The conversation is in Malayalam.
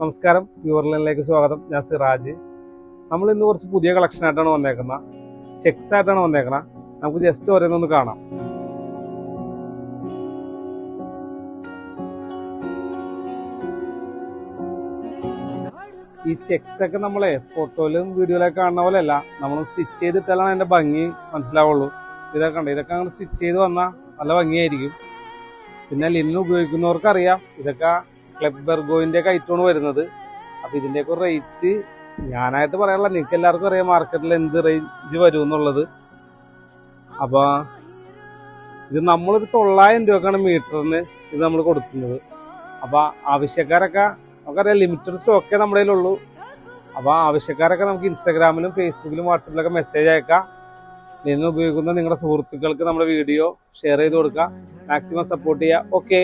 നമസ്കാരം, പ്യൂർലൈനിലേക്ക് സ്വാഗതം. ഞാൻ സിറാജ്. നമ്മൾ ഇന്ന് കുറച്ച് പുതിയ കളക്ഷൻ ആയിട്ടാണ് വന്നേക്കുന്നത്. ചെക്സ് ആയിട്ടാണ് വന്നേക്കുന്നത്. നമുക്ക് ജസ്റ്റ് ഓരോന്നൊന്ന് കാണാം. ഈ ചെക്സ് ഒക്കെ നമ്മളെ ഫോട്ടോയിലും വീഡിയോയിലൊക്കെ കാണുന്ന പോലെയല്ല, നമ്മൾ സ്റ്റിച്ച് ചെയ്തിട്ടാലാണ് അതിന്റെ ഭംഗി മനസ്സിലാവുള്ളൂ. ഇതൊക്കെ ഉണ്ട്, ഇതൊക്കെ അങ്ങനെ സ്റ്റിച്ച് ചെയ്ത് വന്നാൽ നല്ല ഭംഗിയായിരിക്കും. പിന്നെ ലിനൻ ഉപയോഗിക്കുന്നവർക്കറിയാം, ഇതൊക്കെ ക്ലബ് ബെർഗോയിന്റെ ഒക്കെ ഐറ്റമാണ് വരുന്നത്. അപ്പൊ ഇതിന്റെയൊക്കെ റേറ്റ് ഞാനായിട്ട് പറയാനുള്ള, നിങ്ങൾക്ക് എല്ലാവർക്കും അറിയാം മാർക്കറ്റിൽ എന്ത് റേഞ്ച് വരും എന്നുള്ളത്. അപ്പൊ ഇത് നമ്മളൊരു 900 രൂപക്കാണ് മീറ്ററിന് ഇത് നമ്മൾ കൊടുക്കുന്നത്. അപ്പൊ ആവശ്യക്കാരൊക്കെ നമുക്കറിയാം, ലിമിറ്റഡ് സ്റ്റോക്കേ നമ്മുടെ കയ്യിലുള്ളൂ. അപ്പൊ ആവശ്യക്കാരൊക്കെ നമുക്ക് ഇൻസ്റ്റാഗ്രാമിലും ഫേസ്ബുക്കിലും വാട്സപ്പിലൊക്കെ മെസ്സേജ് അയക്കാം. ലിനൻ ഉപയോഗിക്കുന്ന നിങ്ങളുടെ സുഹൃത്തുക്കൾക്ക് നമ്മുടെ വീഡിയോ ഷെയർ ചെയ്ത് കൊടുക്കുക. മാക്സിമം സപ്പോർട്ട് ചെയ്യുക. ഓക്കെ.